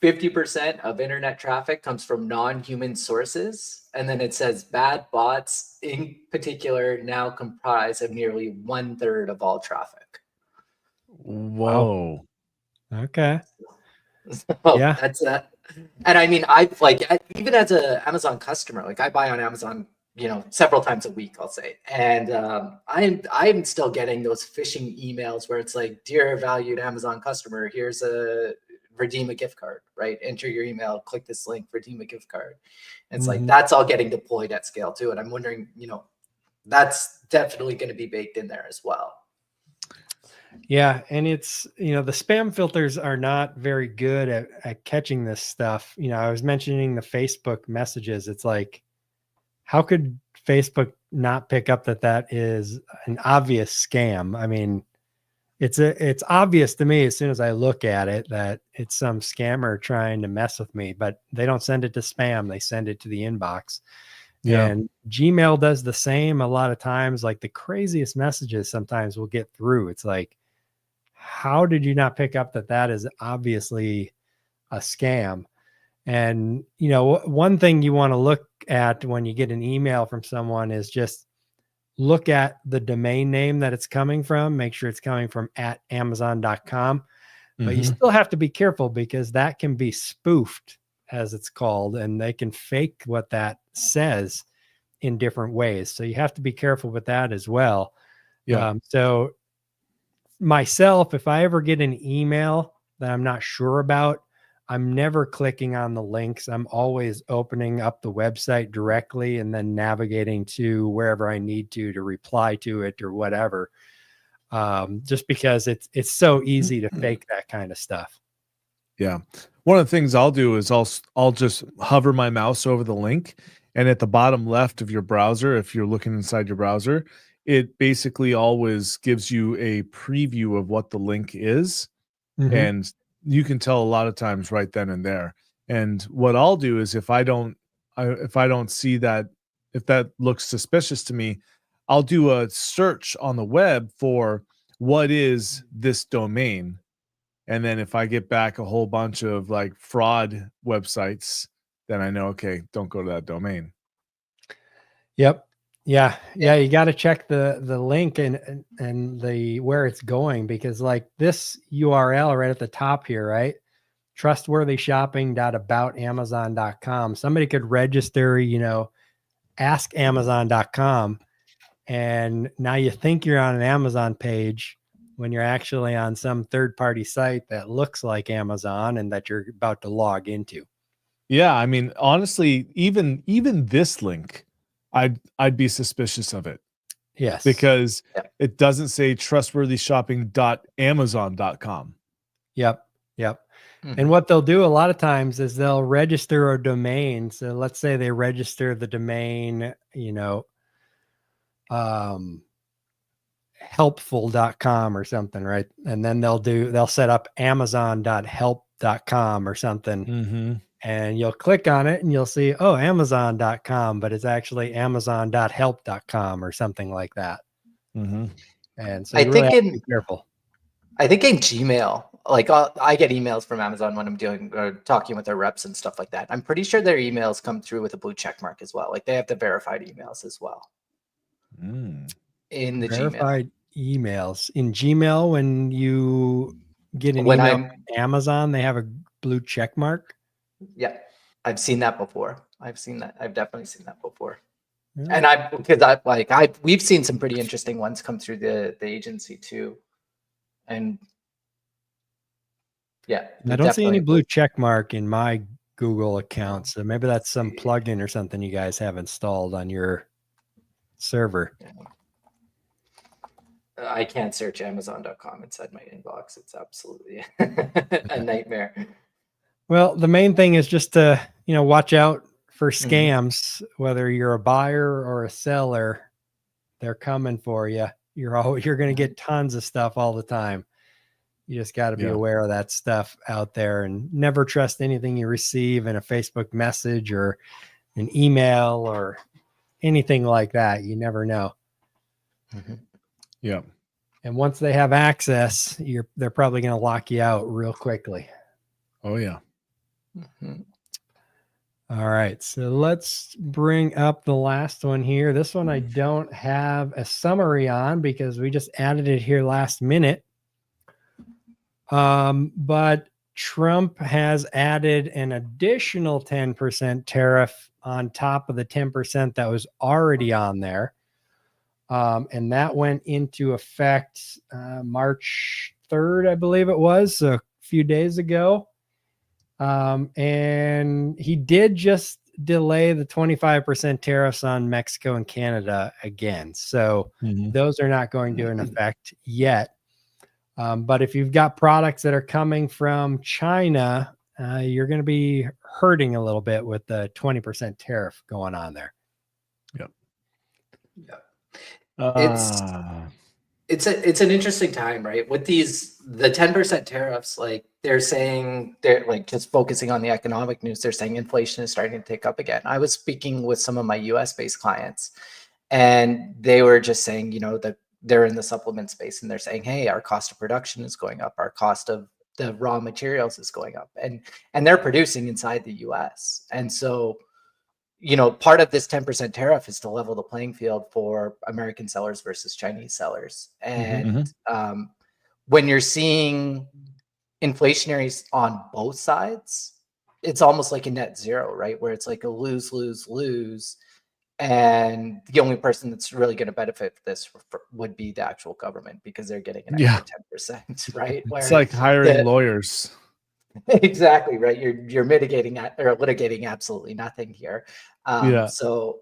50% of internet traffic comes from non-human sources. And then it says bad bots in particular now comprise of nearly 1/3 of all traffic. Whoa. Okay. So Yeah. that's that. And I mean, I've like, even as a Amazon customer, like I buy on Amazon, several times a week, I'll say. And I'm still getting those phishing emails where it's like, dear valued Amazon customer, here's redeem a gift card, right? Enter your email, click this link, redeem a gift card. And it's like, that's all getting deployed at scale too. And I'm wondering, that's definitely going to be baked in there as well. Yeah. And it's, the spam filters are not very good at catching this stuff. I was mentioning the Facebook messages. It's like, how could Facebook not pick up that is an obvious scam? I mean, it's obvious to me as soon as I look at it that it's some scammer trying to mess with me, but they don't send it to spam. They send it to the inbox. Yeah. And Gmail does the same a lot of times. Like the craziest messages sometimes will get through. It's like, how did you not pick up that is obviously a scam? And, one thing you want to look at when you get an email from someone is just look at the domain name that it's coming from. Make sure it's coming from @amazon.com. But you still have to be careful because that can be spoofed, as it's called, and they can fake what that says in different ways. So you have to be careful with that as well. Yeah. So myself, if I ever get an email that I'm not sure about, I'm never clicking on the links. I'm always opening up the website directly and then navigating to wherever I need to reply to it or whatever. Just because it's so easy to fake that kind of stuff. Yeah. One of the things I'll do is I'll just hover my mouse over the link, and at the bottom left of your browser, if you're looking inside your browser, it basically always gives you a preview of what the link is. And you can tell a lot of times right then and there. And what I'll do is if I don't see that, if that looks suspicious to me, I'll do a search on the web for what is this domain. And then if I get back a whole bunch of like fraud websites, then I know, okay, don't go to that domain. Yep. Yeah. You got to check the link and the where it's going, because like this URL right at the top here, right? Trustworthyshopping.aboutamazon.com. Somebody could register, askamazon.com. And now you think you're on an Amazon page when you're actually on some third-party site that looks like Amazon and that you're about to log into. Yeah, I mean, honestly, even this link, I'd be suspicious of it. Yes. Because it doesn't say trustworthyshopping.amazon.com. Yep. And what they'll do a lot of times is they'll register a domain. So let's say they register the domain, helpful.com or something, right? And then they'll set up amazon.help.com or something. And you'll click on it and you'll see, oh, amazon.com, but it's actually amazon.help.com or something like that. And so you really have to be careful. I think in Gmail, like I get emails from Amazon when I'm doing or talking with their reps and stuff like that. I'm pretty sure their emails come through with a blue check mark as well. Like they have the verified emails as well. In the verified emails in Gmail, when you get an email from Amazon, they have a blue check mark. Yeah, I've seen that before. I've definitely seen that before. Yeah. And we've seen some pretty interesting ones come through the agency too. And yeah, I don't see any blue check mark in my Google account. So maybe that's some plugin or something you guys have installed on your server. I can't search Amazon.com inside my inbox. It's absolutely a nightmare. Well, the main thing is just to, watch out for scams, whether you're a buyer or a seller. They're coming for you. You're going to get tons of stuff all the time. You just got to be aware of that stuff out there, and never trust anything you receive in a Facebook message or an email or anything like that. You never know. Yeah. And once they have access, they're probably going to lock you out real quickly. Oh yeah. Mhm. All right, so let's bring up the last one here. This one I don't have a summary on because we just added it here last minute. But Trump has added an additional 10% tariff on top of the 10% that was already on there. And that went into effect March 3rd, I believe it was, so a few days ago. And he did just delay the 25% tariffs on Mexico and Canada again. So those are not going to in effect yet. But if you've got products that are coming from China, you're going to be hurting a little bit with the 20% tariff going on there. Yep. Yeah. It's an interesting time, right? With the 10% tariffs, like they're saying, they're like just focusing on the economic news, they're saying inflation is starting to tick up again. I was speaking with some of my US based clients, and they were just saying, that they're in the supplement space, and they're saying, hey, our cost of production is going up, our cost of the raw materials is going up, and they're producing inside the US. And so, part of this 10% tariff is to level the playing field for American sellers versus Chinese sellers. And when you're seeing inflationaries on both sides, it's almost like a net zero, right? Where it's like a lose, lose, lose. And the only person that's really going to benefit this would be the actual government, because they're getting an extra 10%, right? It's like hiring lawyers. Exactly, right. You're mitigating or litigating absolutely nothing here. So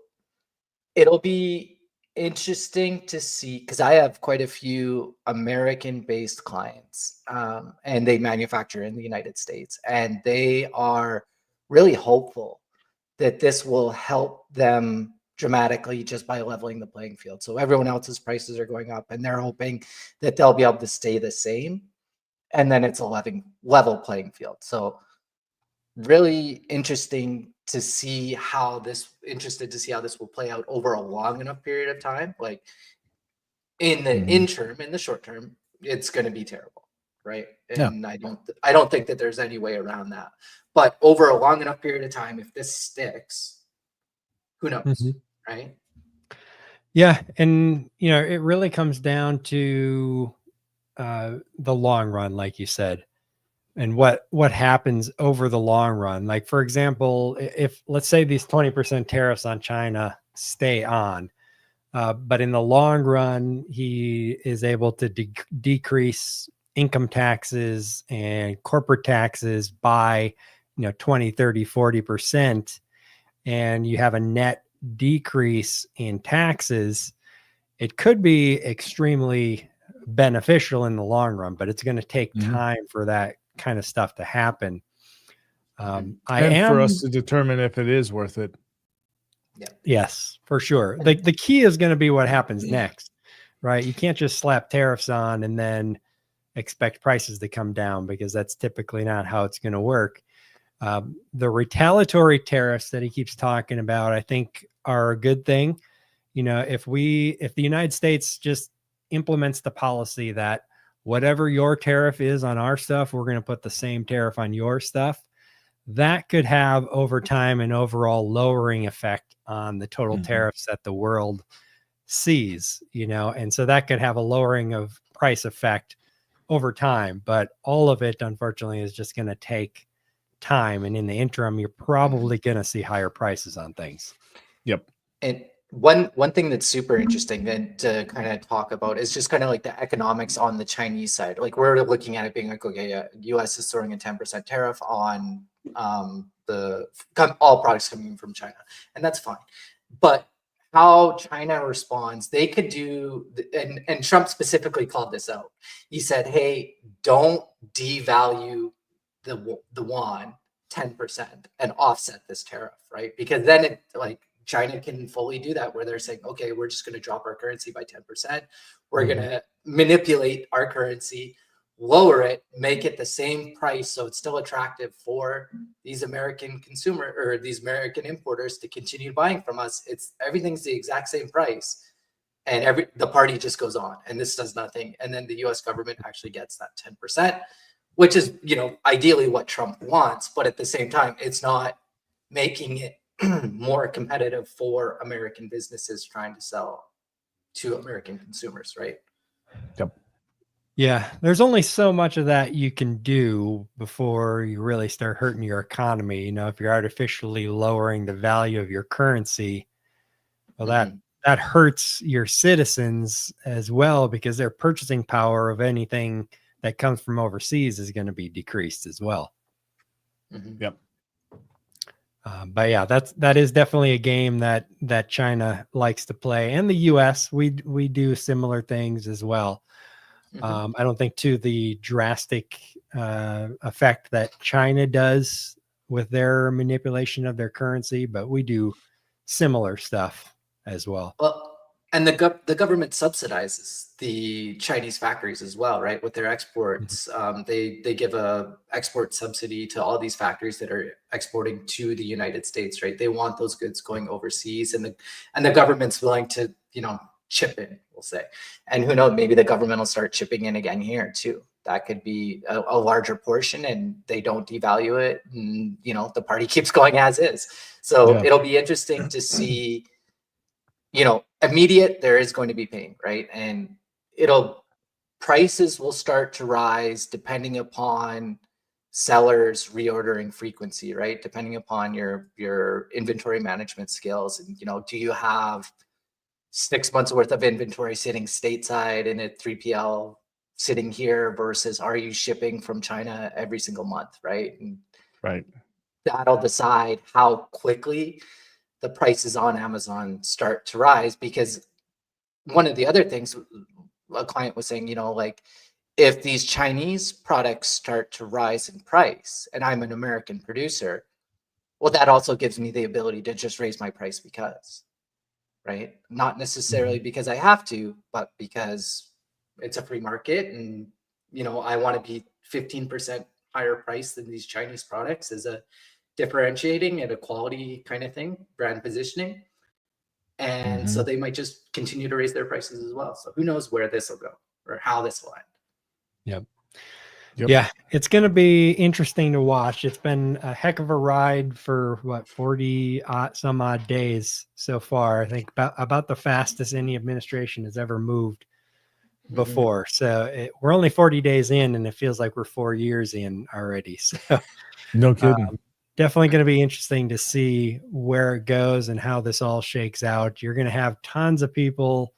it'll be interesting to see, because I have quite a few American-based clients, and they manufacture in the United States, and they are really hopeful that this will help them dramatically just by leveling the playing field. So everyone else's prices are going up, and they're hoping that they'll be able to stay the same. And then it's a level playing field. So really interested to see how this will play out over a long enough period of time. Like in the interim, in the short term, it's going to be terrible, right? And I don't think that there's any way around that. But over a long enough period of time, if this sticks, who knows, right? Yeah, and it really comes down to the long run, like you said, and what happens over the long run. Like, for example, if let's say these 20% tariffs on China stay on, but in the long run, he is able to decrease income taxes and corporate taxes by 20, 30, 40%, and you have a net decrease in taxes, it could be extremely beneficial in the long run, but it's going to take time for that kind of stuff to happen. For us to determine if it is worth it. Yes, for sure. The key is going to be what happens next, right? You can't just slap tariffs on and then expect prices to come down, because that's typically not how it's going to work. The retaliatory tariffs that he keeps talking about, I think, are a good thing. If the United States just implements the policy that whatever your tariff is on our stuff, we're going to put the same tariff on your stuff, that could have over time an overall lowering effect on the total tariffs that the world sees, and so that could have a lowering of price effect over time. But all of it, unfortunately, is just going to take time. And in the interim, you're probably going to see higher prices on things. Yep. And one thing that's super interesting then to kind of talk about is just kind of like the economics on the Chinese side. Like we're looking at it being like, okay, yeah, US is throwing a 10% tariff on all products coming from China, and that's fine. But how China responds, they could do, and Trump specifically called this out. He said, hey, don't devalue the yuan 10% and offset this tariff, right? Because then it like China can fully do that, where they're saying, okay, we're just going to drop our currency by 10%. We're going to manipulate our currency, lower it, make it the same price, so it's still attractive for these American consumer or these American importers to continue buying from us. Everything's the exact same price, and the party just goes on, and this does nothing. And then the U.S. government actually gets that 10%, which is, ideally what Trump wants, but at the same time, it's not making it more competitive for American businesses trying to sell to American consumers, right? Yep. Yeah, there's only so much of that you can do before you really start hurting your economy. If you're artificially lowering the value of your currency, well, that hurts your citizens as well, because their purchasing power of anything that comes from overseas is going to be decreased as well. Yep. But yeah, that is definitely a game that China likes to play, and the U.S. we do similar things as well. I don't think to the drastic effect that China does with their manipulation of their currency, but we do similar stuff as well. Well, and the government subsidizes the Chinese factories as well, right? With their exports, they give a export subsidy to all these factories that are exporting to the United States, right? They want those goods going overseas, and the government's willing to, chip in, we'll say. And who knows, maybe the government will start chipping in again here too. That could be a larger portion, and they don't devalue it, and the party keeps going as is. So it'll be interesting to see. Immediate, there is going to be pain, right? And prices will start to rise depending upon sellers reordering frequency, right? Depending upon your inventory management skills. And, do you have 6 months worth of inventory sitting stateside in a 3PL sitting here versus are you shipping from China every single month, right? And right. That'll decide how quickly the prices on Amazon start to rise. Because one of the other things a client was saying, if these Chinese products start to rise in price and I'm an American producer, well, that also gives me the ability to just raise my price because, right? Not necessarily because I have to, but because it's a free market and, I want to be 15% higher price than these Chinese products as a differentiating and a quality kind of thing, brand positioning. And so they might just continue to raise their prices as well. So who knows where this will go or how this will end. Yep. Yeah, it's going to be interesting to watch. It's been a heck of a ride for 40 some odd days so far. I think about the fastest any administration has ever moved before. So we're only 40 days in, and it feels like we're 4 years in already. So no kidding. Definitely going to be interesting to see where it goes and how this all shakes out. You're going to have tons of people,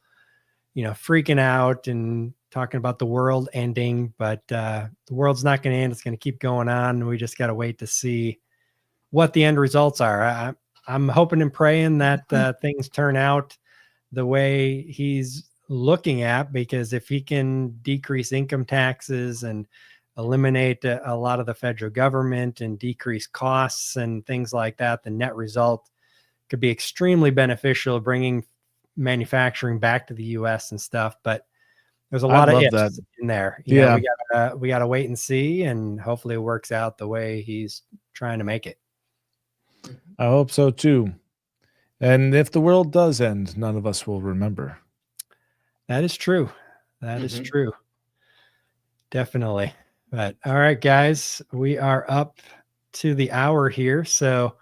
freaking out and talking about the world ending, but the world's not going to end. It's going to keep going on. We just got to wait to see what the end results are. I'm hoping and praying that things turn out the way he's looking at, because if he can decrease income taxes and eliminate a lot of the federal government and decrease costs and things like that, the net result could be extremely beneficial, bringing manufacturing back to the U.S. and stuff. But there's a lot of ifs in there. We got to wait and see, and hopefully it works out the way he's trying to make it. I hope so too. And if the world does end, none of us will remember. That is true. That is true. Definitely. But all right, guys, we are up to the hour here. So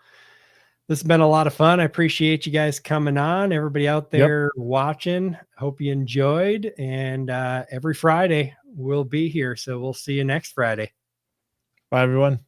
this has been a lot of fun. I appreciate you guys coming on. Everybody out there watching, hope you enjoyed. And every Friday we'll be here. So we'll see you next Friday. Bye, everyone.